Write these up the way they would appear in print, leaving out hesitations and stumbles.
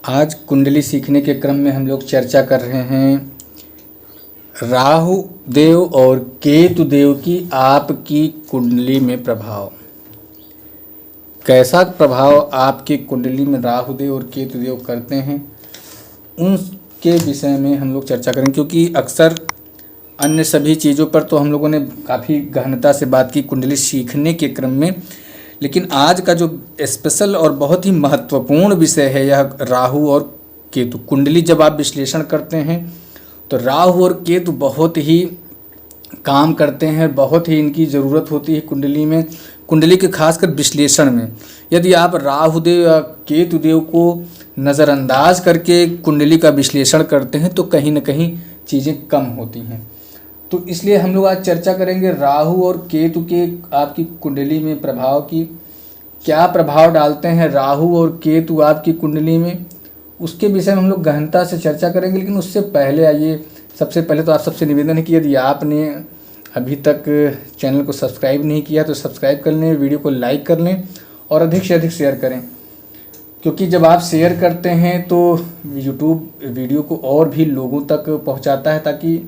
आज कुंडली सीखने के क्रम में हम लोग चर्चा कर रहे हैं राहु देव और केतु देव की आपकी कुंडली में प्रभाव। कैसा प्रभाव आपकी कुंडली में राहु देव और केतु देव करते हैं, उनके विषय में हम लोग चर्चा करेंगे। क्योंकि अक्सर अन्य सभी चीज़ों पर तो हम लोगों ने काफ़ी गहनता से बात की कुंडली सीखने के क्रम में, लेकिन आज का जो स्पेशल और बहुत ही महत्वपूर्ण विषय है यह राहु और केतु। कुंडली जब आप विश्लेषण करते हैं तो राहु और केतु बहुत ही काम करते हैं, बहुत ही इनकी ज़रूरत होती है कुंडली में, कुंडली के खासकर विश्लेषण में। यदि आप राहु देव या केतु देव को नज़रअंदाज करके कुंडली का विश्लेषण करते हैं तो कहीं ना कहीं चीज़ें कम होती हैं। तो इसलिए हम लोग आज चर्चा करेंगे राहु और केतु के आपकी कुंडली में प्रभाव की, क्या प्रभाव डालते हैं राहु और केतु आपकी कुंडली में, उसके विषय में हम लोग गहनता से चर्चा करेंगे। लेकिन उससे पहले आइए, सबसे पहले तो आप सबसे निवेदन है कि यदि आपने अभी तक चैनल को सब्सक्राइब नहीं किया तो सब्सक्राइब कर लें, वीडियो को लाइक कर लें और अधिक से अधिक शेयर करें। क्योंकि जब आप शेयर करते हैं तो यूट्यूब वीडियो को और भी लोगों तक पहुंचाता है, ताकि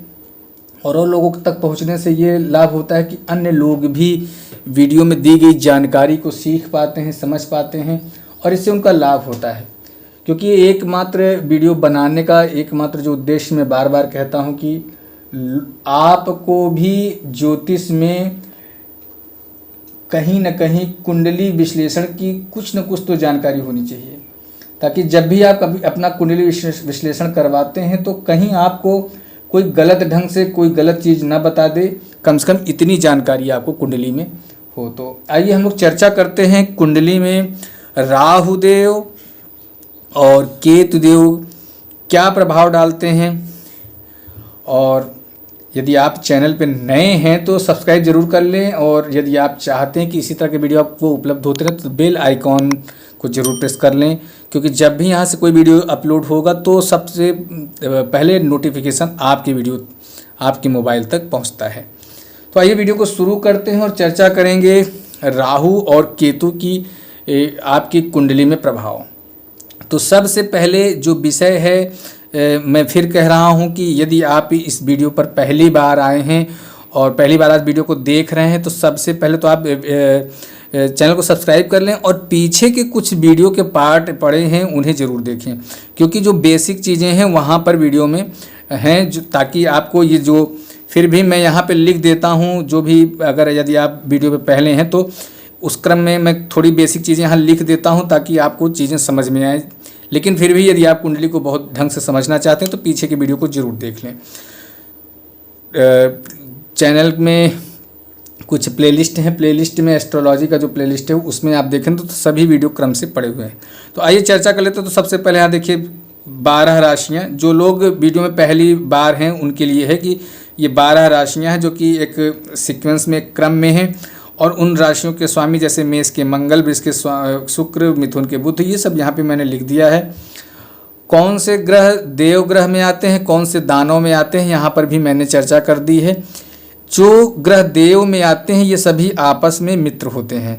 और लोगों तक पहुंचने से ये लाभ होता है कि अन्य लोग भी वीडियो में दी गई जानकारी को सीख पाते हैं, समझ पाते हैं और इससे उनका लाभ होता है। क्योंकि एकमात्र वीडियो बनाने का एकमात्र जो उद्देश्य मैं बार बार कहता हूं कि आपको भी ज्योतिष में कहीं न कहीं कुंडली विश्लेषण की कुछ न कुछ तो जानकारी होनी चाहिए, ताकि जब भी आप कभी अपना कुंडली विश्लेषण करवाते हैं तो कहीं आपको कोई गलत ढंग से कोई गलत चीज़ ना बता दे, कम से कम इतनी जानकारी आपको कुंडली में हो। तो आइए हम लोग चर्चा करते हैं कुंडली में राहु देव और केतु देव क्या प्रभाव डालते हैं। और यदि आप चैनल पे नए हैं तो सब्सक्राइब जरूर कर लें, और यदि आप चाहते हैं कि इसी तरह के वीडियो आपको उपलब्ध होते रहे तो बेल आइकॉन को जरूर प्रेस कर लें, क्योंकि जब भी यहाँ से कोई वीडियो अपलोड होगा तो सबसे पहले नोटिफिकेशन आपके मोबाइल तक पहुँचता है। तो आइए वीडियो को शुरू करते हैं और चर्चा करेंगे राहु और केतु की आपकी कुंडली में प्रभाव। तो सबसे पहले जो विषय है, मैं फिर कह रहा हूं कि यदि आप इस वीडियो पर पहली बार आए हैं और पहली बार आज वीडियो को देख रहे हैं तो सबसे पहले तो आप चैनल को सब्सक्राइब कर लें और पीछे के कुछ वीडियो के पार्ट पड़े हैं उन्हें ज़रूर देखें, क्योंकि जो बेसिक चीज़ें हैं वहाँ पर वीडियो में हैं, जो ताकि आपको ये जो फिर भी मैं यहाँ पे लिख देता हूँ, जो भी अगर यदि आप वीडियो पे पहले हैं तो उस क्रम में मैं थोड़ी बेसिक चीज़ें यहाँ लिख देता हूँ ताकि आपको चीज़ें समझ में आए। लेकिन फिर भी यदि आप कुंडली को बहुत ढंग से समझना चाहते हैं तो पीछे के वीडियो को ज़रूर देख लें। चैनल में कुछ प्लेलिस्ट हैं, प्लेलिस्ट में एस्ट्रोलॉजी का जो प्लेलिस्ट है उसमें आप देखें तो सभी वीडियो क्रम से पड़े हुए हैं। तो आइए चर्चा कर लेते हैं। तो सबसे पहले यहाँ देखिए 12 राशियाँ, जो लोग वीडियो में पहली बार हैं उनके लिए है कि ये 12 राशियाँ हैं जो कि एक सीक्वेंस में एक क्रम में हैं, और उन राशियों के स्वामी जैसे मेष के मंगल, वृष के शुक्र, मिथुन के बुध, ये सब यहाँ पे मैंने लिख दिया है। कौन से ग्रह देव ग्रह में आते हैं, कौन से दानों में आते हैं, यहाँ पर भी मैंने चर्चा कर दी है। जो ग्रह देव में आते हैं ये सभी आपस में मित्र होते हैं।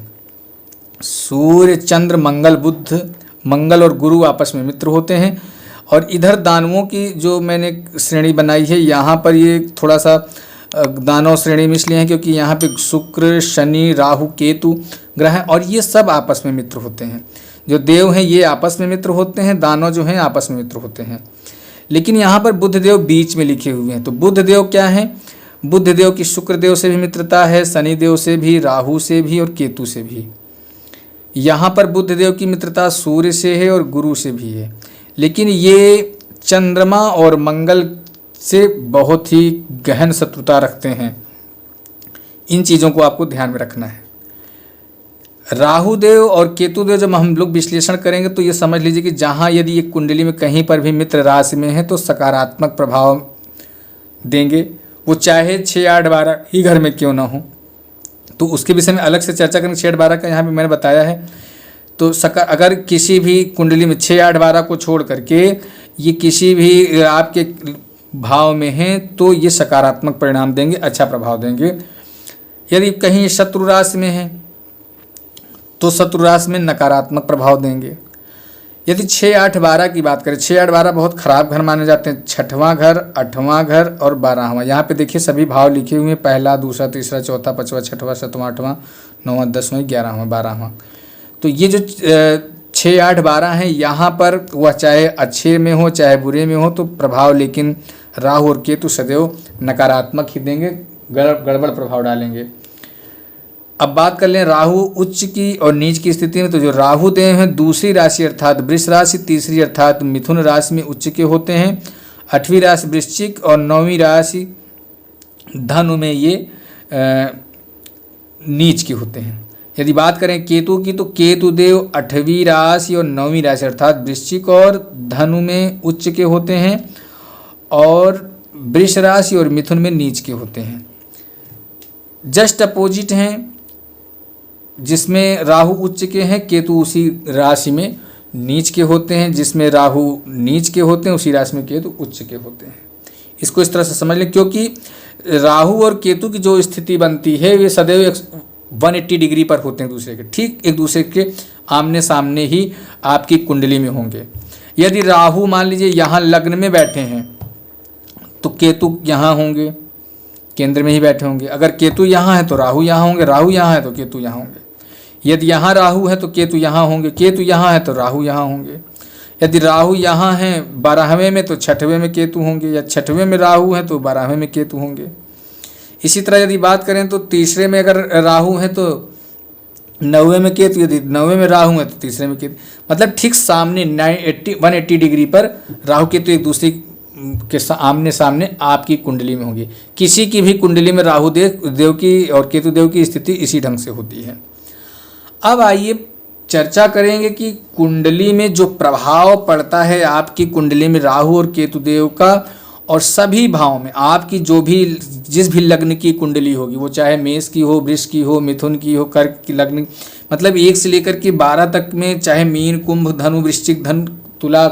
सूर्य, चंद्र, मंगल, बुध, मंगल और गुरु आपस में मित्र होते हैं। और इधर दानवों की जो मैंने श्रेणी बनाई है, यहाँ पर ये थोड़ा सा दानव श्रेणी में इसलिए हैं क्योंकि यहाँ पे शुक्र, शनि, राहु, केतु ग्रह हैं और ये सब आपस में मित्र होते हैं। जो देव हैं ये आपस में मित्र होते हैं, दानव जो हैं आपस में मित्र होते हैं। लेकिन यहाँ पर बुध देव बीच में लिखे हुए हैं। तो बुध देव क्या हैं? बुध देव की शुक्र देव से भी मित्रता है, शनि देव से भी, राहु से भी और केतु से भी। यहाँ पर बुध देव की मित्रता सूर्य से है और गुरु से भी है। लेकिन ये चंद्रमा और मंगल से बहुत ही गहन शत्रुता रखते हैं। इन चीज़ों को आपको ध्यान में रखना है। राहु देव और केतु देव जब हम लोग विश्लेषण करेंगे तो ये समझ लीजिए कि जहाँ यदि ये कुंडली में कहीं पर भी मित्र राशि में है तो सकारात्मक प्रभाव देंगे, वो चाहे 6, 8, 12 ही घर में क्यों ना हो। तो उसके विषय में अलग से चर्चा करेंगे। 6, 8, 12 का यहाँ भी मैंने बताया है। तो अगर किसी भी कुंडली में 6, 8, 12 को छोड़ करके ये किसी भी आपके भाव में हैं तो ये सकारात्मक परिणाम देंगे, अच्छा प्रभाव देंगे। यदि कहीं शत्रु राशि में है तो शत्रु राशि में नकारात्मक प्रभाव देंगे। यदि 6, 8, 12 की बात करें, 6, 8, 12 बहुत खराब घर माने जाते हैं। 6वां घर, 8वां घर और 12वां, यहाँ पे देखिए सभी भाव लिखे हुए हैं, पहला, दूसरा, तीसरा, चौथा, 5वां, 6वां, 7वां, 8वां, 9वां, 10वां, 11वां, 12वां। तो ये जो 6, 8, 12 हैं, यहाँ पर वह चाहे अच्छे में हो चाहे बुरे में हो तो प्रभाव, लेकिन राहु और केतु सदैव नकारात्मक ही देंगे, गड़बड़ प्रभाव डालेंगे। अब बात कर लें राहु उच्च की और नीच की स्थिति में, तो जो राहु देव हैं दूसरी राशि अर्थात वृष राशि, तीसरी अर्थात मिथुन राशि में उच्च के होते हैं, 8वीं राशि वृश्चिक और 9वीं राशि धनु में ये नीच के होते हैं। यदि बात करें केतु की, तो केतु देव 8वीं राशि और 9वीं राशि अर्थात वृश्चिक और धनु में उच्च के होते हैं और वृष राशि और मिथुन में नीच के होते हैं। जस्ट अपोजिट हैं, जिसमें राहु उच्च के हैं, केतु उसी राशि में नीच के होते हैं, जिसमें राहु नीच के होते हैं उसी राशि में केतु उच्च के होते हैं। इसको इस तरह से समझ लें, क्योंकि राहु और केतु की जो स्थिति बनती है वे सदैव 180 डिग्री पर होते हैं दूसरे के, ठीक एक दूसरे के आमने सामने ही आपकी कुंडली में होंगे। यदि राहु मान लीजिए यहाँ लग्न में बैठे हैं तो केतु यहाँ होंगे, केंद्र में ही बैठे होंगे। अगर केतु यहाँ है तो राहु यहाँ होंगे, राहु यहाँ है तो केतु यहाँ होंगे। यदि यहाँ राहु है तो केतु यहाँ होंगे, केतु यहाँ है तो राहु यहाँ होंगे। यदि राहु यहाँ है 12वें में तो 6वें में केतु होंगे, या 6वें में राहु है तो 12वें में केतु होंगे। इसी तरह यदि बात करें तो तीसरे में अगर राहु है तो 9वें में केतु, यदि 9वें में राहु है तो तीसरे में केतु। मतलब ठीक सामने 180 डिग्री पर राहु केतु एक दूसरे के आमने सामने आपकी कुंडली में होंगे। किसी की भी कुंडली में राहु देव की और केतु देव की स्थिति इसी ढंग से होती है। अब आइए चर्चा करेंगे कि कुंडली में जो प्रभाव पड़ता है आपकी कुंडली में राहु और केतु देव का, और सभी भाव में आपकी जो भी जिस भी लग्न की कुंडली होगी, वो चाहे मेष की हो, वृष की हो, मिथुन की हो, कर्क की लग्न, मतलब 1 से लेकर के 12 तक में, चाहे मीन, कुंभ, धनु, वृश्चिक, धन, तुला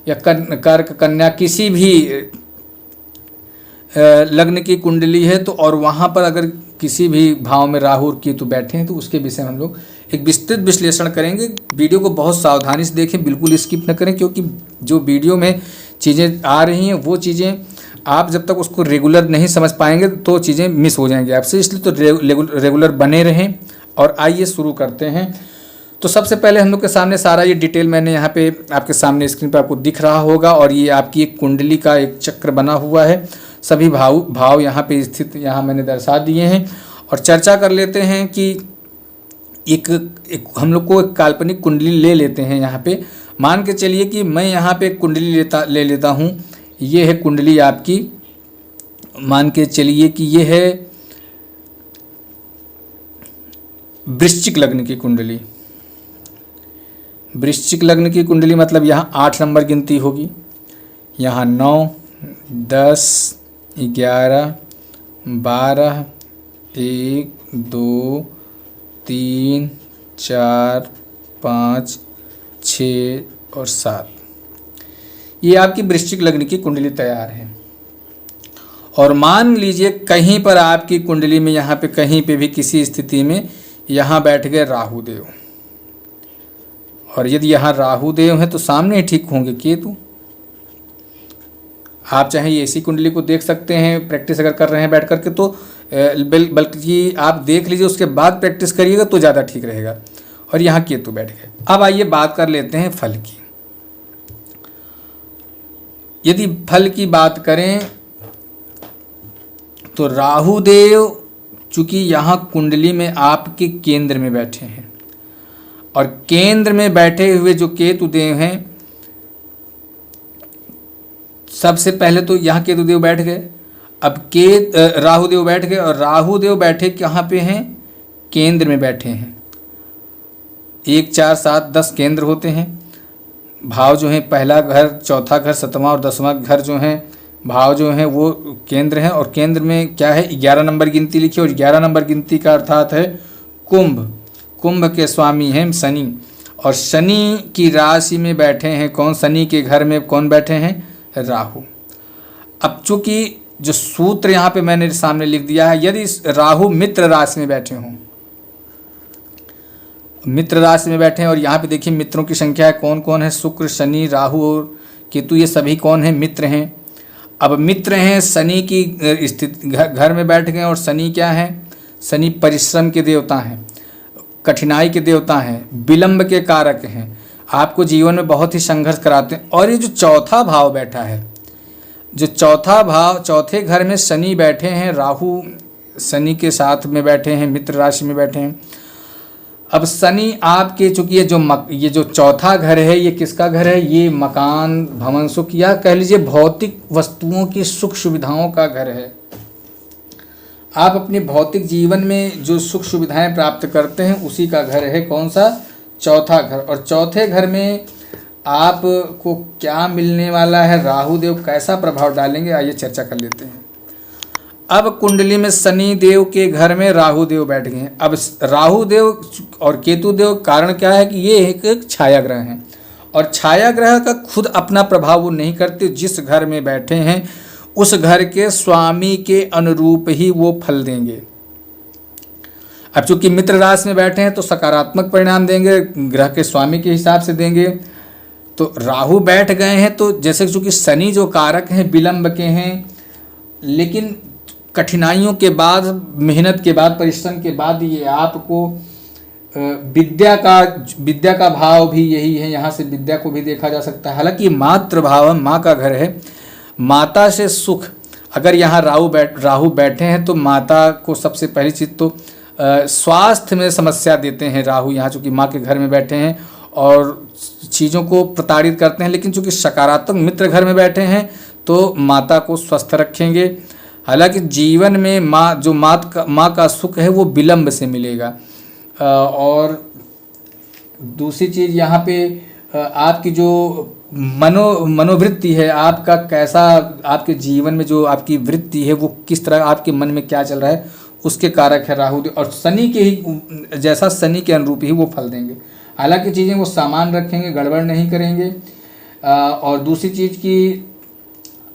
या कर्क, कन्या, किसी भी लग्न की कुंडली है तो, और वहाँ पर अगर किसी भी भाव में राहु और केतु बैठे हैं तो उसके विषय में हम लोग एक विस्तृत विश्लेषण करेंगे। वीडियो को बहुत सावधानी से देखें, बिल्कुल स्किप न करें, क्योंकि जो वीडियो में चीज़ें आ रही हैं वो चीज़ें आप जब तक उसको रेगुलर नहीं समझ पाएंगे तो चीज़ें मिस हो जाएंगी आपसे, इसलिए तो रेगुलर बने रहें। और आइए शुरू करते हैं। तो सबसे पहले हम लोग के सामने सारा ये डिटेल मैंने यहाँ पे आपके सामने स्क्रीन पर आपको दिख रहा होगा, और ये आपकी एक कुंडली का एक चक्र बना हुआ है। सभी भाव यहाँ पे स्थित यहाँ मैंने दर्शा दिए हैं। और चर्चा कर लेते हैं कि एक हम लोग को एक काल्पनिक कुंडली ले लेते हैं। यहाँ पे मान के चलिए कि मैं यहाँ पे कुंडली ले लेता हूँ। ये है कुंडली आपकी, मान के चलिए कि ये है वृश्चिक लग्न की कुंडली। वृश्चिक लग्न की कुंडली मतलब यहाँ 8 नंबर गिनती होगी, यहाँ 9, 10, 11, 12, 1, 2, 3, 4, 5, 6 और 7। ये आपकी वृश्चिक लग्न की कुंडली तैयार है। और मान लीजिए कहीं पर आपकी कुंडली में यहाँ पे कहीं पे भी किसी स्थिति में यहाँ बैठ गए राहु देव, और यदि यहाँ राहु देव है तो सामने ही ठीक होंगे केतु। आप चाहे ऐसी कुंडली को देख सकते हैं, प्रैक्टिस अगर कर रहे हैं बैठ करके तो बल्कि आप देख लीजिए उसके बाद प्रैक्टिस करिएगा तो ज़्यादा ठीक रहेगा। और यहाँ केतु बैठ गए। अब आइए बात कर लेते हैं फल की। यदि फल की बात करें तो राहु देव चूंकि यहाँ कुंडली में आपके केंद्र में बैठे हैं, और केंद्र में बैठे हुए जो केतु देव हैं, सबसे पहले तो यहाँ केतु देव बैठ गए। अब राहु देव बैठ गए, और राहु देव बैठे कहाँ पे हैं? केंद्र में बैठे हैं। 1, 4, 7, 10 केंद्र होते हैं। भाव जो हैं पहला घर, चौथा घर, 7वां और 10वां घर जो हैं भाव जो हैं वो केंद्र हैं। और केंद्र में क्या है? 11 नंबर गिनती लिखी, और 11 नंबर गिनती का अर्थात है कुंभ। कुंभ के स्वामी हैं शनि, और शनि की राशि में बैठे हैं कौन? शनि के घर में कौन बैठे हैं? राहु। अब चूंकि जो सूत्र यहाँ पे मैंने सामने लिख दिया है, यदि राहु मित्र राशि में बैठे हों, मित्र राशि में बैठे हैं। और यहाँ पे देखिए मित्रों की संख्या है, कौन कौन है, शुक्र, शनि, राहु और केतु, ये सभी कौन है, मित्र हैं। अब मित्र हैं, शनि की स्थिति घर में बैठ गए, और शनि क्या है, शनि परिश्रम के देवता हैं, कठिनाई के देवता हैं, विलंब के कारक हैं, आपको जीवन में बहुत ही संघर्ष कराते हैं। और ये जो चौथा भाव बैठा है, जो चौथा भाव, चौथे घर में शनि बैठे हैं, राहु शनि के साथ में बैठे हैं, मित्र राशि में बैठे हैं। अब शनि आपके, चूंकि ये जो चौथा घर है, ये किसका घर है, ये मकान, भवन, सुख, या कह लीजिए भौतिक वस्तुओं की सुख सुविधाओं का घर है। आप अपने भौतिक जीवन में जो सुख सुविधाएं प्राप्त करते हैं उसी का घर है, कौन सा, चौथा घर। और चौथे घर में आपको क्या मिलने वाला है, राहु देव कैसा प्रभाव डालेंगे, आइए चर्चा कर लेते हैं। अब कुंडली में शनि देव के घर में राहु देव बैठ गए हैं। अब राहु देव और केतु देव, कारण क्या है कि ये एक छाया ग्रह हैं, और छाया ग्रह का खुद अपना प्रभाव वो नहीं करते, जिस घर में बैठे हैं उस घर के स्वामी के अनुरूप ही वो फल देंगे। अब चूंकि मित्र राशि में बैठे हैं तो सकारात्मक परिणाम देंगे, ग्रह के स्वामी के हिसाब से देंगे। तो राहु बैठ गए हैं तो जैसे चूंकि शनि जो कारक हैं विलंब के हैं, लेकिन कठिनाइयों के बाद, मेहनत के बाद, परिश्रम के बाद ये आपको विद्या का भाव भी यही है, यहाँ से विद्या को भी देखा जा सकता है। हालांकि मातृ भाव माँ का घर है, माता से सुख, अगर यहाँ राहु बैठे हैं तो माता को सबसे पहली चीज़ तो स्वास्थ्य में समस्या देते हैं राहु, यहाँ चूँकि माँ के घर में बैठे हैं और चीज़ों को प्रताड़ित करते हैं। लेकिन चूँकि सकारात्मक मित्र घर में बैठे हैं तो माता को स्वस्थ रखेंगे। हालांकि जीवन में माँ का सुख है वो विलंब से मिलेगा। और दूसरी चीज़ यहाँ पे आपकी जो मनोवृत्ति है, आपका कैसा, आपके जीवन में जो आपकी वृत्ति है वो किस तरह, आपके मन में क्या चल रहा है, उसके कारक है राहु। और शनि के ही जैसा, शनि के अनुरूप ही वो फल देंगे। हालांकि चीज़ें वो सामान रखेंगे, गड़बड़ नहीं करेंगे। और दूसरी चीज़ की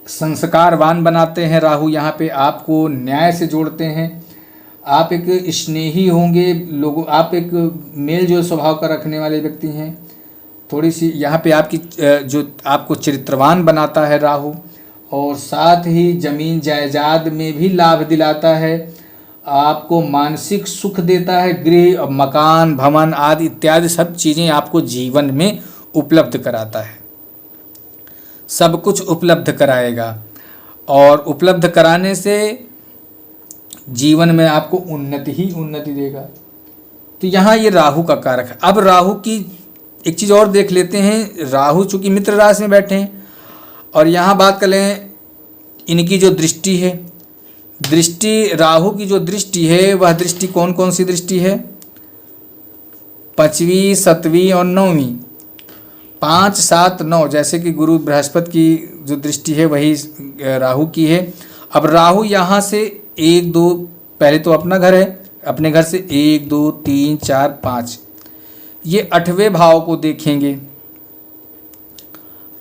संस्कारवान बनाते हैं राहु, यहाँ पे आपको न्याय से जोड़ते हैं, आप एक स्नेही होंगे लोगों, आप एक मेल जो स्वभाव का रखने वाले व्यक्ति हैं। थोड़ी सी यहाँ पे आपकी जो आपको चरित्रवान बनाता है राहु, और साथ ही जमीन जायदाद में भी लाभ दिलाता है, आपको मानसिक सुख देता है, गृह और मकान, भवन आदि इत्यादि सब चीज़ें आपको जीवन में उपलब्ध कराता है, सब कुछ उपलब्ध कराएगा। और उपलब्ध कराने से जीवन में आपको उन्नति ही उन्नति देगा। तो यहाँ ये राहु का कारक है। अब राहु की एक चीज़ और देख लेते हैं। राहु चूँकि मित्र राशि में बैठे हैं, और यहाँ बात कर लें इनकी जो दृष्टि है, दृष्टि राहु की जो दृष्टि है वह दृष्टि कौन कौन सी दृष्टि है, 5वीं 7वीं और 9वीं, 5 7 9, जैसे कि गुरु बृहस्पति की जो दृष्टि है वही राहु की है। अब राहु यहाँ से 1 2, पहले तो अपना घर है, अपने घर से 1 2 3 4 5, ये 8वें भाव को देखेंगे।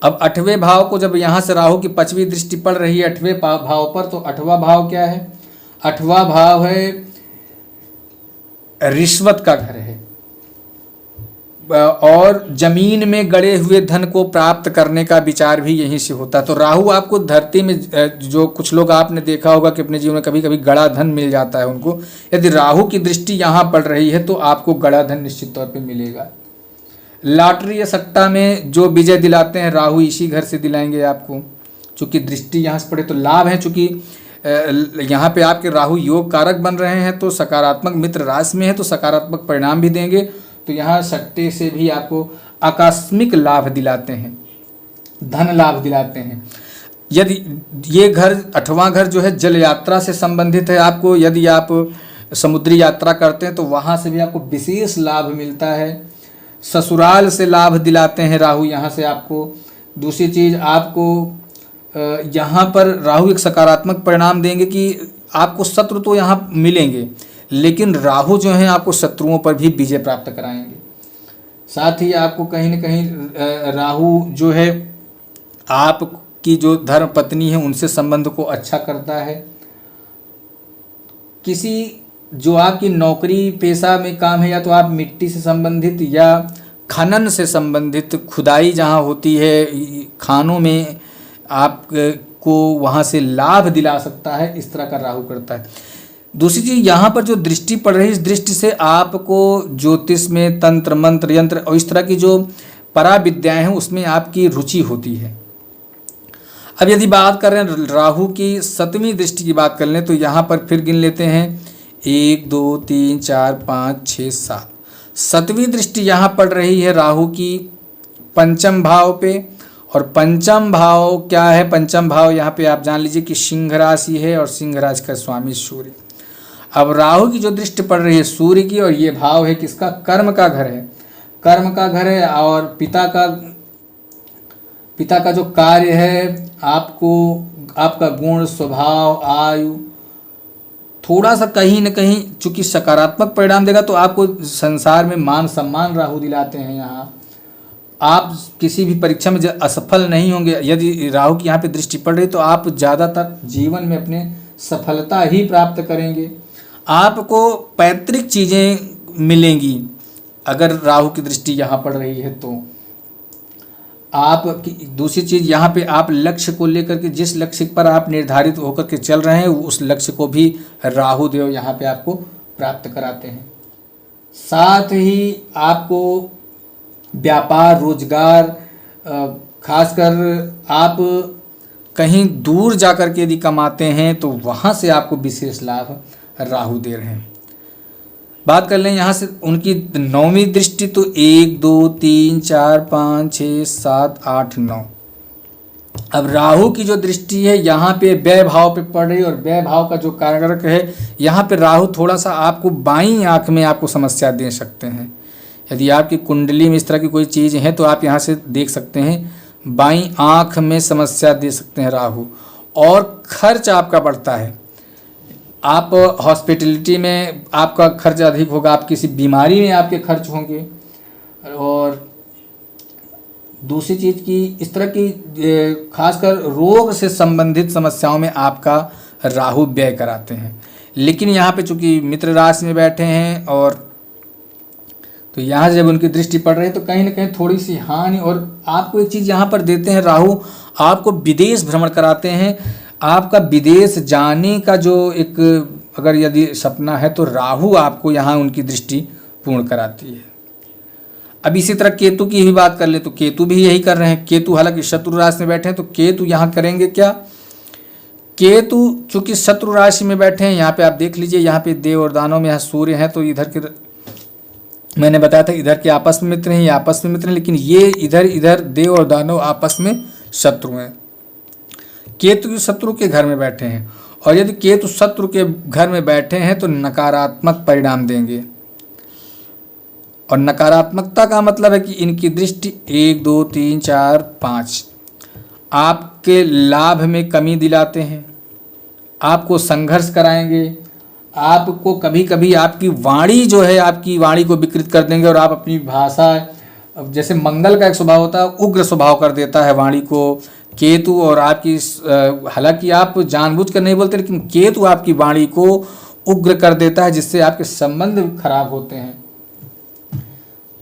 अब 8वें भाव को जब यहाँ से राहु की 5वीं दृष्टि पड़ रही है 8वें भाव पर, तो 8वां भाव क्या है, 8वां भाव है रिश्वत का घर है, और जमीन में गड़े हुए धन को प्राप्त करने का विचार भी यहीं से होता है। तो राहु आपको धरती में, जो कुछ लोग आपने देखा होगा कि अपने जीवन में कभी कभी गड़ा धन मिल जाता है उनको, यदि राहु की दृष्टि यहाँ पड़ रही है तो आपको गड़ा धन निश्चित तौर पे मिलेगा। लॉटरी या सट्टा में जो विजय दिलाते हैं राहु इसी घर से दिलाएंगे आपको, चूँकि दृष्टि यहाँ से पड़े तो लाभ है। चूँकि यहाँ पे आपके राहु योग कारक बन रहे हैं तो सकारात्मक मित्र राशि में है तो सकारात्मक परिणाम भी देंगे। तो यहाँ सट्टे से भी आपको आकस्मिक लाभ दिलाते हैं, धन लाभ दिलाते हैं। यदि ये घर 8वां घर जो है जल यात्रा से संबंधित है, आपको यदि आप समुद्री यात्रा करते हैं तो वहाँ से भी आपको विशेष लाभ मिलता है। ससुराल से लाभ दिलाते हैं राहु यहाँ से आपको। दूसरी चीज़ आपको यहाँ पर राहु एक सकारात्मक परिणाम देंगे कि आपको शत्रु तो यहाँ मिलेंगे, लेकिन राहु जो हैं आपको शत्रुओं पर भी विजय प्राप्त कराएंगे। साथ ही आपको कहीं न कहीं राहु जो है आपकी जो धर्म पत्नी है उनसे संबंध को अच्छा करता है। किसी जो आपकी नौकरी पेशा में काम है, या तो आप मिट्टी से संबंधित या खनन से संबंधित, खुदाई जहाँ होती है, खानों में आपको वहाँ से लाभ दिला सकता है, इस तरह का राहु करता है। दूसरी चीज़, यहाँ पर जो दृष्टि पड़ रही है, इस दृष्टि से आपको ज्योतिष में तंत्र मंत्र यंत्र और इस तरह की जो परा विद्याएँ हैं उसमें आपकी रुचि होती है। अब यदि बात कर रहे हैं राहु की 7वीं दृष्टि की बात कर लें तो यहाँ पर फिर गिन लेते हैं 1 2 3 4 5 6 7। 7वीं दृष्टि यहाँ पड़ रही है राहु की पंचम भाव पे। और पंचम भाव क्या है? पंचम भाव यहाँ पे आप जान लीजिए कि सिंह राशि है और सिंह राशि का स्वामी सूर्य। अब राहु की जो दृष्टि पड़ रही है सूर्य की, और ये भाव है किसका? कर्म का घर है। कर्म का घर है और पिता का जो कार्य है, आपको आपका गुण स्वभाव आयु थोड़ा सा कहीं न कहीं चूंकि सकारात्मक परिणाम देगा, तो आपको संसार में मान सम्मान राहु दिलाते हैं। यहाँ आप किसी भी परीक्षा में असफल नहीं होंगे। यदि राहु की यहाँ पे दृष्टि पड़ रही तो आप ज़्यादातर जीवन में अपने सफलता ही प्राप्त करेंगे। आपको पैतृक चीज़ें मिलेंगी अगर राहु की दृष्टि यहाँ पड़ रही है तो। आप दूसरी चीज़, यहाँ पे आप लक्ष्य को लेकर के, जिस लक्ष्य पर आप निर्धारित होकर के चल रहे हैं, उस लक्ष्य को भी राहु देव यहाँ पे आपको प्राप्त कराते हैं। साथ ही आपको व्यापार रोजगार, खासकर आप कहीं दूर जाकर के यदि कमाते हैं तो वहाँ से आपको विशेष लाभ राहु दे रहे हैं। बात कर लें यहाँ से उनकी 9वीं दृष्टि, तो 1 2 3 4 5 6 7 8 9। अब राहु की जो दृष्टि है यहाँ पे व्यय भाव पे पड़ रही है, और व्यय भाव का जो कारक है यहाँ पे राहु थोड़ा सा आपको बाईं आँख में आपको समस्या दे सकते हैं। यदि आपकी कुंडली में इस तरह की कोई चीज़ है तो आप यहाँ से देख सकते हैं, बाईं आँख में समस्या दे सकते हैं राहु। और खर्च आपका बढ़ता है, आप हॉस्पिटलिटी में आपका खर्च अधिक होगा, आप किसी बीमारी में आपके खर्च होंगे। और दूसरी चीज़ की इस तरह की खासकर रोग से संबंधित समस्याओं में आपका राहु व्यय कराते हैं। लेकिन यहाँ पे चूँकि मित्र राशि में बैठे हैं और तो यहाँ से जब उनकी दृष्टि पड़ रही है तो कहीं ना कहीं थोड़ी सी हानि। और आपको एक चीज़ यहाँ पर देते हैं राहु, आपको विदेश भ्रमण कराते हैं। आपका विदेश जाने का जो एक अगर यदि सपना है तो राहु आपको यहाँ उनकी दृष्टि पूर्ण कराती है। अब इसी तरह केतु की भी बात कर ले तो केतु भी यही कर रहे हैं। केतु हालांकि शत्रु राशि में बैठे हैं, तो केतु यहाँ करेंगे क्या? केतु चूंकि शत्रु राशि में बैठे हैं, यहाँ पे आप देख लीजिए, यहाँ पे देव और दानव में यहाँ सूर्य हैं, तो इधर के मैंने बताया था इधर के आपस में मित्र हैं, ये आपस में मित्र हैं, लेकिन ये इधर देव और दानव आपस में शत्रु हैं। केतु शत्रु के घर में बैठे हैं, और यदि केतु शत्रु के घर में बैठे हैं तो नकारात्मक परिणाम देंगे। और नकारात्मकता का मतलब है कि इनकी दृष्टि 1 2 3 4 5 आपके लाभ में कमी दिलाते हैं, आपको संघर्ष कराएंगे, आपको कभी कभी आपकी वाणी जो है, आपकी वाणी को विकृत कर देंगे। और आप अपनी भाषा, जैसे मंगल का एक स्वभाव होता है, उग्र स्वभाव कर देता है वाणी को केतु। और आपकी हालांकि आप जानबूझ कर नहीं बोलते, लेकिन केतु आपकी वाणी को उग्र कर देता है, जिससे आपके संबंध खराब होते हैं।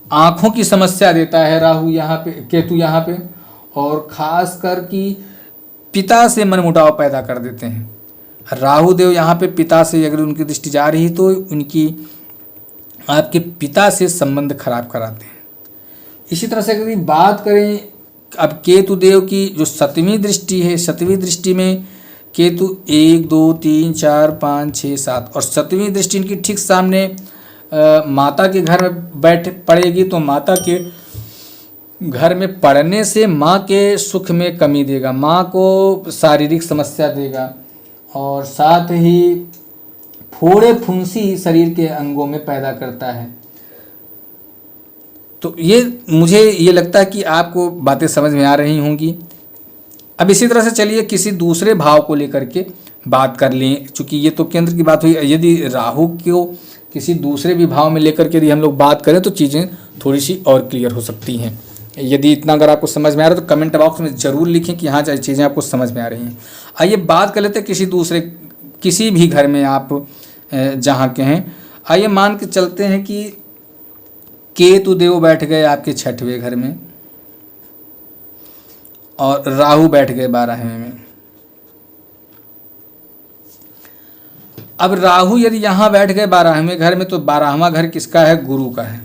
आँखों की समस्या देता है राहु यहाँ पे, केतु यहाँ पे। और खास कर कि पिता से मनमुटाव पैदा कर देते हैं। राहु देव यहाँ पे पिता से अगर उनकी दृष्टि जा रही तो उनकी आपके पिता से संबंध खराब कराते हैं। इसी तरह से अगर बात करें अब केतु देव की जो 7वीं दृष्टि है, 7वीं दृष्टि में केतु 1 2 3 4 5 6 7, और 7वीं दृष्टि इनकी ठीक सामने माता के घर में बैठ पड़ेगी, तो माता के घर में पड़ने से माँ के सुख में कमी देगा, माँ को शारीरिक समस्या देगा, और साथ ही फोड़े फुंसी शरीर के अंगों में पैदा करता है। तो ये मुझे ये लगता है कि आपको बातें समझ में आ रही होंगी। अब इसी तरह से चलिए किसी दूसरे भाव को लेकर के बात कर लें, चूँकि ये तो केंद्र की बात हुई। यदि राहु को किसी दूसरे भी भाव में लेकर के यदि हम लोग बात करें तो चीज़ें थोड़ी सी और क्लियर हो सकती हैं। यदि इतना अगर आपको समझ में आ रहा है तो कमेंट बॉक्स में ज़रूर लिखें कि हाँ चीज़ें आपको समझ में आ रही हैं। आइए बात कर लेते हैं किसी भी घर में आप जहाँ के हैं। आइए मान के चलते हैं कि केतु देव बैठ गए आपके 6वें घर में और राहु बैठ गए 12वें में। अब राहु यदि यहाँ बैठ गए 12वें घर में, तो 12वां घर किसका है? गुरु का है।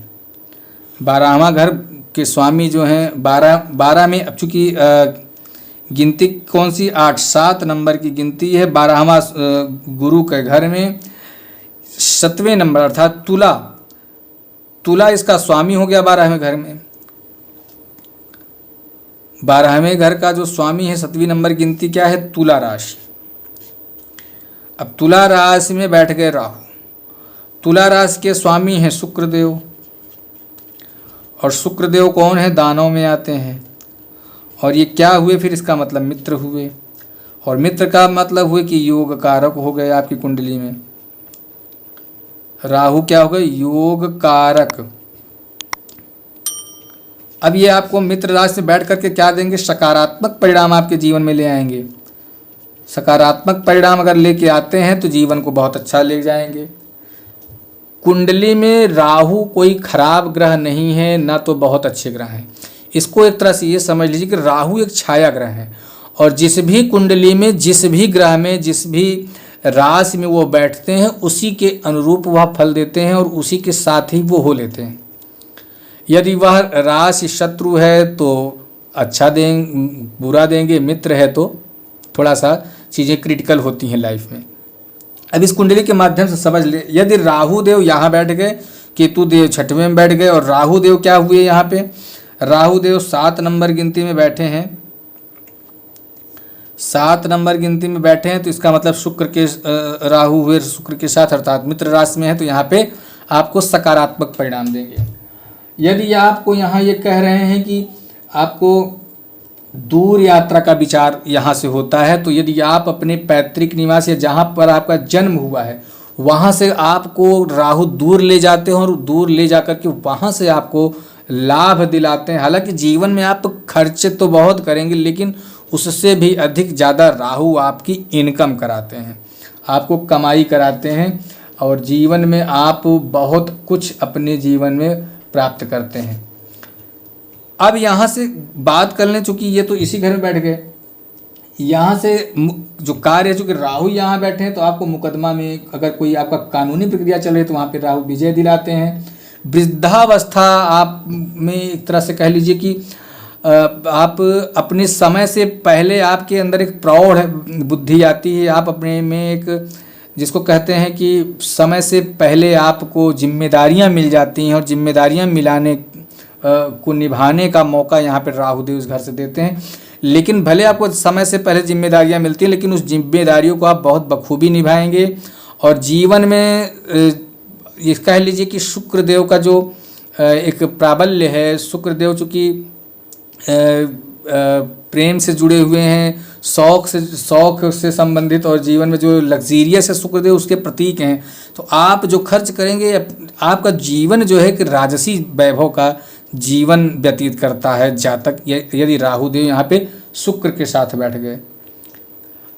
12वां घर के स्वामी जो हैं 12 में, अब चूंकि गिनती कौन सी 8 7 नंबर की गिनती है। 12वां गुरु के घर में 7वें नंबर अर्थात तुला इसका स्वामी हो गया 12वें घर में। 12वें घर का जो स्वामी है 7वीं नंबर गिनती क्या है? तुला राशि। अब तुला राशि में बैठ गए राहु। तुला राशि के स्वामी हैं शुक्रदेव, और शुक्रदेव कौन है? दानों में आते हैं। और ये क्या हुए फिर? इसका मतलब मित्र हुए, और मित्र का मतलब हुए कि योग कारक हो गए आपकी कुंडली में। राहु क्या हो गए? योग कारक। अब ये आपको मित्र राशि से बैठ करके क्या देंगे? सकारात्मक परिणाम आपके जीवन में ले आएंगे। सकारात्मक परिणाम अगर लेके आते हैं तो जीवन को बहुत अच्छा ले जाएंगे। कुंडली में राहु कोई खराब ग्रह नहीं है, ना तो बहुत अच्छे ग्रह हैं। इसको एक तरह से ये समझ लीजिए कि राहु एक छाया ग्रह है, और जिस भी कुंडली में, जिस भी ग्रह में, जिस भी राशि में वो बैठते हैं, उसी के अनुरूप वह फल देते हैं और उसी के साथ ही वो हो लेते हैं। यदि वह राशि शत्रु है तो अच्छा देंगे, बुरा देंगे। मित्र है तो थोड़ा सा चीज़ें क्रिटिकल होती हैं लाइफ में। अब इस कुंडली के माध्यम से समझ ले, यदि राहु देव यहाँ बैठ गए, केतु देव 6वें में बैठ गए, और राहु देव क्या हुए यहाँ पे? राहु देव 7 नंबर गिनती में बैठे हैं। 7 नंबर गिनती में बैठे हैं तो इसका मतलब शुक्र के राहु हुए शुक्र के साथ, अर्थात मित्र राशि में है, तो यहाँ पे आपको सकारात्मक परिणाम देंगे। यदि आपको यहाँ ये कह रहे हैं कि आपको दूर यात्रा का विचार यहाँ से होता है, तो यदि आप अपने पैतृक निवास या जहाँ पर आपका जन्म हुआ है वहाँ से आपको राहु दूर ले जाते हैं, और दूर ले जाकर के वहाँ से आपको लाभ दिलाते हैं। हालांकि जीवन में आप खर्चे तो बहुत करेंगे, लेकिन उससे भी अधिक ज़्यादा राहु आपकी इनकम कराते हैं, आपको कमाई कराते हैं, और जीवन में आप बहुत कुछ अपने जीवन में प्राप्त करते हैं। अब यहाँ से बात कर लें, चूँकि ये तो इसी घर में बैठ गए, यहाँ से जो कार्य है, चूँकि राहु यहाँ बैठे हैं तो आपको मुकदमा में अगर कोई आपका कानूनी प्रक्रिया चल रही है तो वहाँ पे राहु विजय दिलाते हैं। वृद्धावस्था आप में एक तरह से कह लीजिए कि आप अपने समय से पहले आपके अंदर एक प्रौढ़ बुद्धि आती है। आप अपने में एक, जिसको कहते हैं कि समय से पहले आपको जिम्मेदारियां मिल जाती हैं, और जिम्मेदारियां मिलाने को निभाने का मौका यहाँ पर राहुदेव इस घर से देते हैं। लेकिन भले आपको समय से पहले जिम्मेदारियां मिलती हैं, लेकिन उस जिम्मेदारियों को आप बहुत बखूबी निभाएंगे। और जीवन में ये कह लीजिए कि शुक्रदेव का जो एक प्राबल्य है, शुक्रदेव चूँकि प्रेम से जुड़े हुए हैं, शौक से संबंधित, और जीवन में जो लग्जीरियस है शुक्रदेव उसके प्रतीक हैं। तो आप जो खर्च करेंगे, आपका जीवन जो है कि राजसी वैभव का जीवन व्यतीत करता है जातक, यदि राहुदेव यहाँ पे शुक्र के साथ बैठ गए।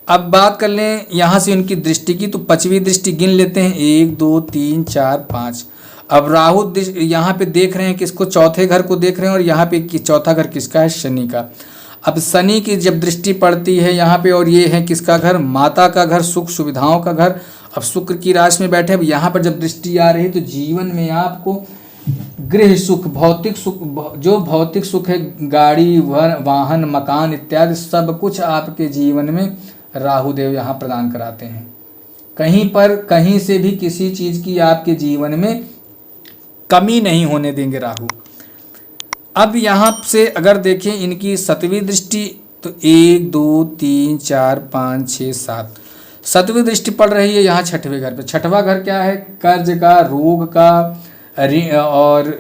अब बात कर लें यहाँ से उनकी दृष्टि की, तो 5वीं दृष्टि गिन लेते हैं, 1 2 3 4 5। अब राहु यहाँ पे देख रहे हैं किसको? चौथे घर को देख रहे हैं, और यहाँ पे चौथा घर किसका है? शनि का। अब शनि की जब दृष्टि पड़ती है यहाँ पे, और ये है किसका घर? माता का घर, सुख सुविधाओं का घर। अब शुक्र की राशि में बैठे, अब यहाँ पर जब दृष्टि आ रही है तो जीवन में आपको गृह सुख, भौतिक सुख, जो भौतिक सुख है, गाड़ी, वाहन, मकान इत्यादि सब कुछ आपके जीवन में राहुदेव यहाँ प्रदान कराते हैं। कहीं पर कहीं से भी किसी चीज़ की आपके जीवन में कमी नहीं होने देंगे राहु। अब यहाँ से अगर देखें इनकी 7वीं दृष्टि, तो 1 2 3 4 5 6 7 7वीं दृष्टि पड़ रही है यहाँ 6वें घर पे। 6वां घर क्या है? कर्ज का, रोग का, और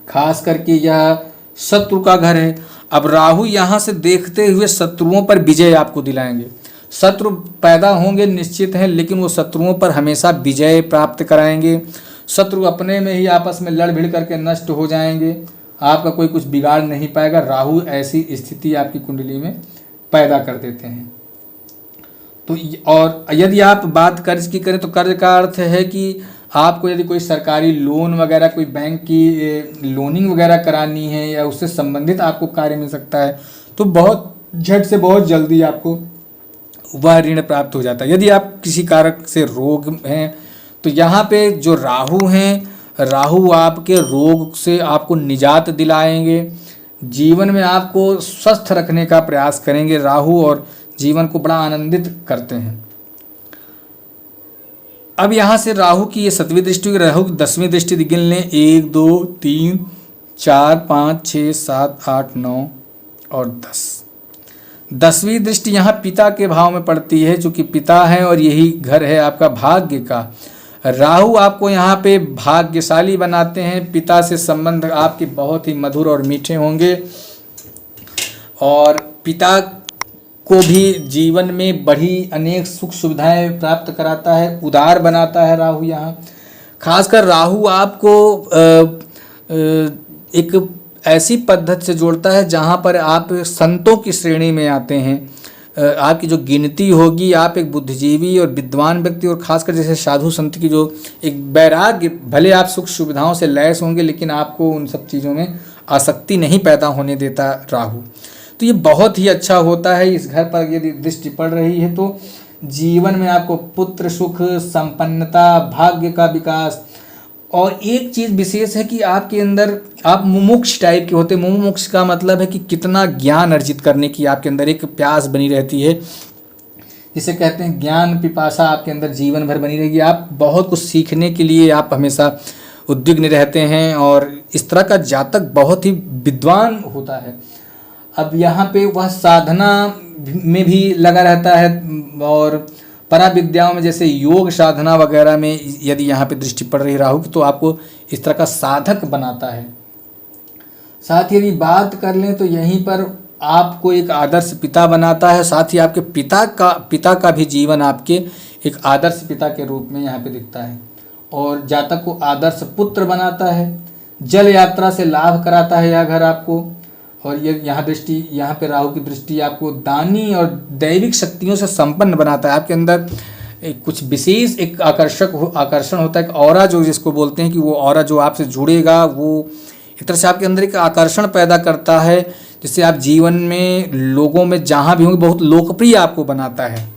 खास करके यह शत्रु का घर है। अब राहु यहाँ से देखते हुए शत्रुओं पर विजय आपको दिलाएंगे। शत्रु पैदा होंगे निश्चित है, लेकिन वो शत्रुओं पर हमेशा विजय प्राप्त कराएंगे। शत्रु अपने में ही आपस में लड़ भिड़ करके नष्ट हो जाएंगे, आपका कोई कुछ बिगाड़ नहीं पाएगा। राहु ऐसी स्थिति आपकी कुंडली में पैदा कर देते हैं। तो और यदि आप बात कर्ज की करें तो कर्ज का अर्थ है कि आपको यदि कोई सरकारी लोन वगैरह, कोई बैंक की लोनिंग वगैरह करानी है या उससे संबंधित आपको कार्य मिल सकता है, तो बहुत झट से बहुत जल्दी आपको वह ऋण प्राप्त हो जाता है। यदि आप किसी कारक से रोग हैं तो यहाँ पे जो राहु हैं, राहु आपके रोग से आपको निजात दिलाएंगे, जीवन में आपको स्वस्थ रखने का प्रयास करेंगे राहु, और जीवन को बड़ा आनंदित करते हैं। अब यहाँ से राहु की ये 7वीं दृष्टि हुई, राहु की 10वीं दृष्टि गिन लें, 1 2 3 4 5 6 7 8 9 और 10। 10वीं दृष्टि यहाँ पिता के भाव में पड़ती है, चूंकि पिता है और यही घर है आपका भाग्य का। राहु आपको यहाँ पे भाग्यशाली बनाते हैं, पिता से संबंध आपके बहुत ही मधुर और मीठे होंगे, और पिता को भी जीवन में बड़ी अनेक सुख सुविधाएं प्राप्त कराता है, उदार बनाता है राहु यहाँ। खासकर राहु आपको एक ऐसी पद्धति से जोड़ता है जहाँ पर आप संतों की श्रेणी में आते हैं। आपकी जो गिनती होगी, आप एक बुद्धिजीवी और विद्वान व्यक्ति, और खासकर जैसे साधु संत की जो एक वैराग्य, भले आप सुख सुविधाओं से लैस होंगे लेकिन आपको उन सब चीज़ों में आसक्ति नहीं पैदा होने देता राहु। तो ये बहुत ही अच्छा होता है। इस घर पर यदि दृष्टि पड़ रही है तो जीवन में आपको पुत्र सुख, संपन्नता, भाग्य का विकास, और एक चीज़ विशेष है कि आपके अंदर आप मुमुक्ष टाइप के होते हैं। मुमुक्ष का मतलब है कि कितना ज्ञान अर्जित करने की आपके अंदर एक प्यास बनी रहती है, जिसे कहते हैं ज्ञान पिपासा आपके अंदर जीवन भर बनी रहेगी। आप बहुत कुछ सीखने के लिए आप हमेशा उद्विग्न रहते हैं, और इस तरह का जातक बहुत ही विद्वान होता है। अब यहाँ पे वह साधना में भी लगा रहता है, और परा विद्याओं में जैसे योग साधना वगैरह में यदि यहाँ पे दृष्टि पड़ रही राहु की तो आपको इस तरह का साधक बनाता है। साथ ही यदि बात कर लें तो यहीं पर आपको एक आदर्श पिता बनाता है, साथ ही आपके पिता का भी जीवन आपके एक आदर्श पिता के रूप में यहाँ पे दिखता है, और जातक को आदर्श पुत्र बनाता है। जल यात्रा से लाभ कराता है यह घर आपको, और ये यहाँ पे राहु की दृष्टि आपको दानी और दैविक शक्तियों से संपन्न बनाता है। आपके अंदर एक कुछ विशेष एक आकर्षण होता है, एक ऑरा जो जिसको बोलते हैं, कि वो ऑरा जो आपसे जुड़ेगा वो एक तरह से आपके अंदर एक आकर्षण पैदा करता है, जिससे आप जीवन में लोगों में जहाँ भी होंगे बहुत लोकप्रिय आपको बनाता है।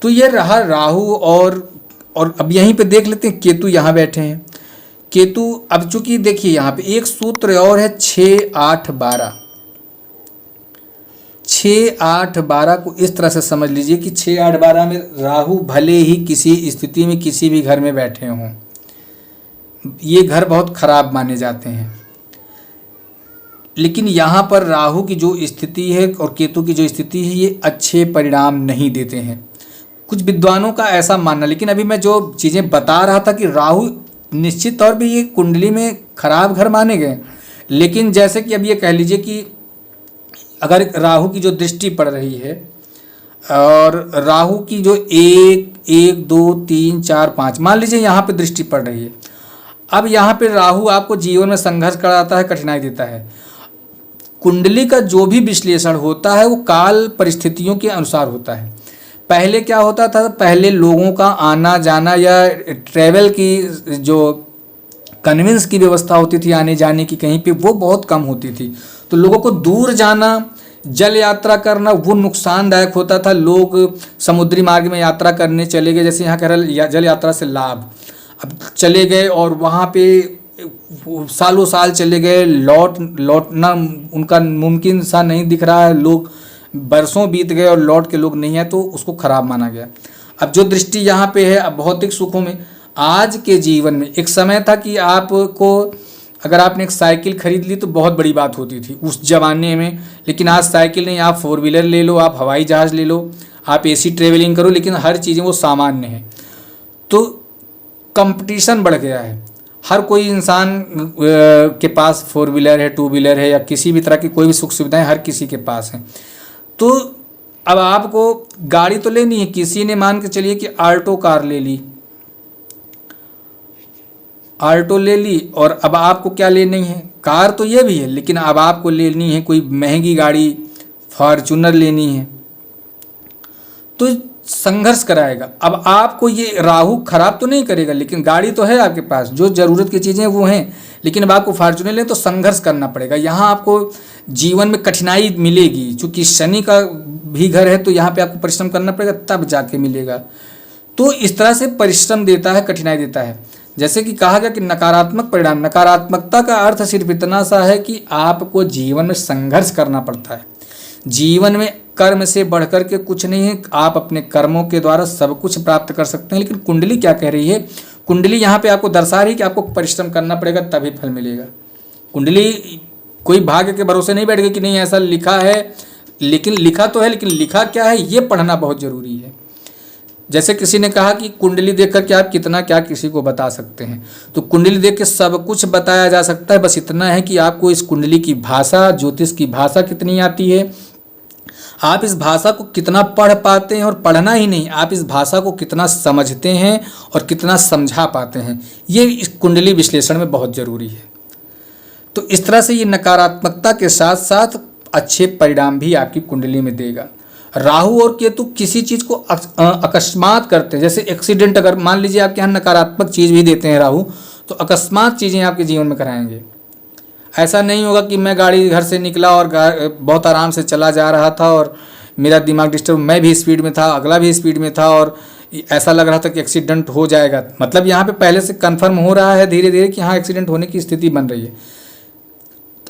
तो ये रहा राहु, और अब यहीं पे देख लेते हैं केतु यहाँ बैठे हैं। केतु, अब चूंकि देखिए यहाँ पे एक सूत्र और है 6 8 12। 6 8 12 को इस तरह से समझ लीजिए कि 6 8 12 में राहु भले ही किसी स्थिति में किसी भी घर में बैठे हों, ये घर बहुत खराब माने जाते हैं, लेकिन यहाँ पर राहु की जो स्थिति है और केतु की जो स्थिति है ये अच्छे परिणाम नहीं देते हैं। कुछ विद्वानों का ऐसा मानना, लेकिन अभी मैं जो चीज़ें बता रहा था कि राहु निश्चित तौर पे ये कुंडली में खराब घर माने गए, लेकिन जैसे कि अब ये कह लीजिए कि अगर राहु की जो दृष्टि पड़ रही है, और राहु की जो 1 2 3 4 5 मान लीजिए यहाँ पे दृष्टि पड़ रही है, अब यहाँ पे राहु आपको जीवन में संघर्ष कराता है, कठिनाई देता है। कुंडली का जो भी विश्लेषण होता है वो काल परिस्थितियों के अनुसार होता है। पहले क्या होता था, पहले लोगों का आना जाना या ट्रैवल की जो कन्वेंस की व्यवस्था होती थी आने जाने की कहीं पे, वो बहुत कम होती थी, तो लोगों को दूर जाना, जल यात्रा करना वो नुकसानदायक होता था। लोग समुद्री मार्ग में यात्रा करने चले गए, जैसे यहाँ कह रहा जल यात्रा से लाभ, अब चले गए और वहाँ पे सालों साल चले गए, लौटना उनका मुमकिन सा नहीं दिख रहा है, लोग बरसों बीत गए और लौट के लोग नहीं है, तो उसको खराब माना गया। अब जो दृष्टि यहाँ पे है, अब भौतिक सुखों में, आज के जीवन में एक समय था कि आपको अगर आपने एक साइकिल खरीद ली तो बहुत बड़ी बात होती थी उस जमाने में, लेकिन आज साइकिल नहीं, आप 4 व्हीलर ले लो, आप हवाई जहाज़ ले लो, आप एसी ट्रेवलिंग करो, लेकिन हर चीज़ें वो सामान्य है। तो कंपटीशन बढ़ गया है, हर कोई इंसान के पास 4 व्हीलर है, 2 व्हीलर है, या किसी भी तरह की कोई भी सुख सुविधाएं हर किसी के पास हैं। तो अब आपको गाड़ी तो लेनी है, किसी ने मान के चलिए कि आल्टो कार ले ली, आल्टो ले ली, और अब आपको क्या लेनी है, कार तो ये भी है, लेकिन अब आपको लेनी है कोई महंगी गाड़ी, फॉर्च्यूनर लेनी है। तो संघर्ष कराएगा। अब आपको ये राहु खराब तो नहीं करेगा, लेकिन गाड़ी तो है आपके पास, जो ज़रूरत की चीज़ें वो हैं, लेकिन अब आपको फॉर्च्यूनर लें तो संघर्ष करना पड़ेगा। यहाँ आपको जीवन में कठिनाई मिलेगी, चूँकि शनि का भी घर है तो यहाँ पे आपको परिश्रम करना पड़ेगा, तब जाके मिलेगा। तो इस तरह से परिश्रम देता है, कठिनाई देता है। जैसे कि कहा गया कि नकारात्मक परिणाम, नकारात्मकता का अर्थ सिर्फ इतना सा है कि आपको जीवन में संघर्ष करना पड़ता है। जीवन में कर्म से बढ़कर के कुछ नहीं है, आप अपने कर्मों के द्वारा सब कुछ प्राप्त कर सकते हैं। लेकिन कुंडली क्या कह रही है? कुंडली यहाँ पे आपको दर्शा रही है कि आपको परिश्रम करना पड़ेगा तभी फल मिलेगा। कुंडली कोई भाग्य के भरोसे नहीं बैठ गई कि नहीं ऐसा लिखा है, लेकिन लिखा तो है, लेकिन लिखा क्या है ये पढ़ना बहुत ज़रूरी है। जैसे किसी ने कहा कि कुंडली देख करके आप कितना क्या किसी को बता सकते हैं, तो कुंडली देख के सब कुछ बताया जा सकता है। बस इतना है कि आपको इस कुंडली की भाषा, ज्योतिष की भाषा कितनी आती है, आप इस भाषा को कितना पढ़ पाते हैं, और पढ़ना ही नहीं, आप इस भाषा को कितना समझते हैं और कितना समझा पाते हैं, ये इस कुंडली विश्लेषण में बहुत ज़रूरी है। तो इस तरह से ये नकारात्मकता के साथ साथ अच्छे परिणाम भी आपकी कुंडली में देगा। राहु और केतु किसी चीज़ को अकस्मात करते हैं, जैसे एक्सीडेंट, अगर मान लीजिए आपके यहाँ नकारात्मक चीज़ भी देते हैं राहु, तो अकस्मात चीज़ें आपके जीवन में कराएंगे। ऐसा नहीं होगा कि मैं गाड़ी घर से निकला और बहुत आराम से चला जा रहा था और मेरा दिमाग डिस्टर्ब, मैं भी स्पीड में था, अगला भी स्पीड में था और ऐसा लग रहा था कि एक्सीडेंट हो जाएगा। मतलब यहाँ पे पहले से कंफर्म हो रहा है धीरे धीरे कि हाँ एक्सीडेंट होने की स्थिति बन रही है,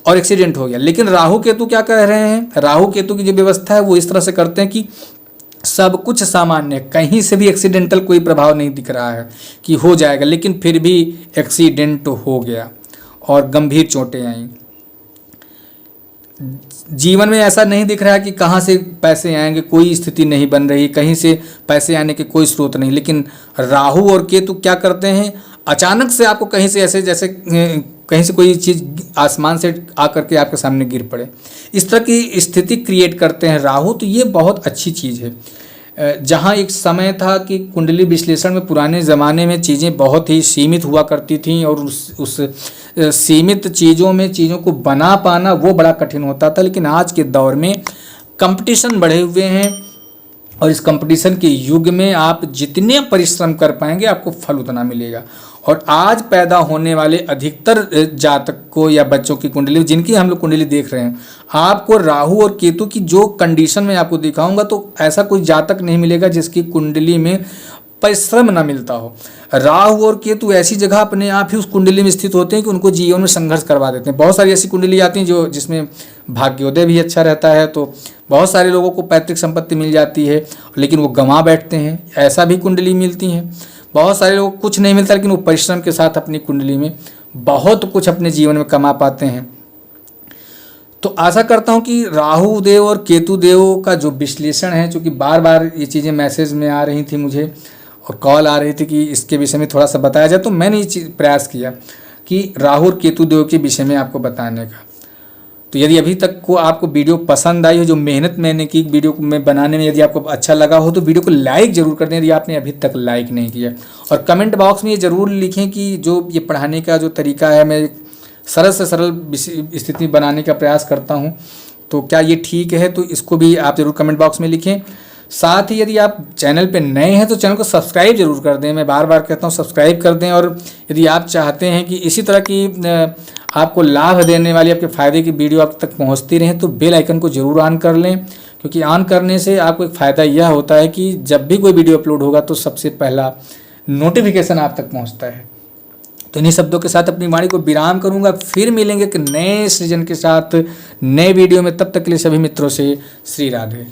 और एक्सीडेंट हो गया। लेकिन राहु केतु क्या कह रहे हैं? राहु केतु की जो व्यवस्था है वो इस तरह से करते हैं कि सब कुछ सामान्य, कहीं से भी एक्सीडेंटल कोई प्रभाव नहीं दिख रहा है कि हो जाएगा, लेकिन फिर भी एक्सीडेंट हो गया और गंभीर चोटें आई। जीवन में ऐसा नहीं दिख रहा है कि कहाँ से पैसे आएंगे, कोई स्थिति नहीं बन रही, कहीं से पैसे आने के कोई स्रोत नहीं। लेकिन राहु और केतु क्या करते हैं? अचानक से आपको कहीं से ऐसे, जैसे कहीं से कोई चीज़ आसमान से आकर के आपके सामने गिर पड़े, इस तरह की स्थिति क्रिएट करते हैं राहु। तो ये बहुत अच्छी चीज़ है। जहाँ एक समय था कि कुंडली विश्लेषण में पुराने ज़माने में चीज़ें बहुत ही सीमित हुआ करती थीं, और उस सीमित चीज़ों में चीज़ों को बना पाना वो बड़ा कठिन होता था। लेकिन आज के दौर में कंपटीशन बढ़े हुए हैं, और इस कंपटीशन के युग में आप जितने परिश्रम कर पाएंगे आपको फल उतना मिलेगा। और आज पैदा होने वाले अधिकतर जातक को या बच्चों की कुंडली, जिनकी हम लोग कुंडली देख रहे हैं, आपको राहु और केतु की जो कंडीशन में आपको दिखाऊंगा, तो ऐसा कोई जातक नहीं मिलेगा जिसकी कुंडली में परिश्रम न मिलता हो। राहु और केतु ऐसी जगह अपने आप ही उस कुंडली में स्थित होते हैं कि उनको जीवन में संघर्ष करवा देते हैं। बहुत सारी ऐसी कुंडली आती हैं जिसमें भाग्योदय भी अच्छा रहता है, तो बहुत सारे लोगों को पैतृक संपत्ति मिल जाती है, लेकिन वो गंवा बैठते हैं, ऐसा भी कुंडली मिलती हैं। बहुत सारे लोगों को कुछ नहीं मिलता, लेकिन वो परिश्रम के साथ अपनी कुंडली में बहुत कुछ अपने जीवन में कमा पाते हैं। तो आशा करता हूँ कि राहु देव और केतु देव का जो विश्लेषण है, चूँकि बार बार ये चीज़ें मैसेज में आ रही थी मुझे और कॉल आ रही थी कि इसके विषय में थोड़ा सा बताया जाए, तो मैंने ये चीज़ प्रयास किया कि राहु और केतु देव के विषय में आपको बताने का। तो यदि अभी तक को आपको वीडियो पसंद आई हो, जो मेहनत मैंने की वीडियो को मैं बनाने में, यदि आपको अच्छा लगा हो तो वीडियो को लाइक ज़रूर कर दें यदि आपने अभी तक लाइक नहीं किया। और कमेंट बॉक्स में ये ज़रूर लिखें कि जो ये पढ़ाने का जो तरीका है, मैं सरल से सरल स्थिति बनाने का प्रयास करता हूँ, तो क्या ये ठीक है? तो इसको भी आप ज़रूर कमेंट बॉक्स में लिखें। साथ ही यदि आप चैनल पे नए हैं तो चैनल को सब्सक्राइब जरूर कर दें, मैं बार बार कहता हूँ सब्सक्राइब कर दें। और यदि आप चाहते हैं कि इसी तरह की आपको लाभ देने वाली, आपके फ़ायदे की वीडियो आप तक पहुँचती रहें, तो बेल आइकन को ज़रूर ऑन कर लें, क्योंकि ऑन करने से आपको एक फ़ायदा यह होता है कि जब भी कोई वीडियो अपलोड होगा तो सबसे पहला नोटिफिकेशन आप तक पहुँचता है। तो इन्हीं शब्दों के साथ अपनी वाणी को विराम करूंगा। फिर मिलेंगे एक नए सृजन के साथ नए वीडियो में, तब तक के लिए सभी मित्रों से श्री राधे।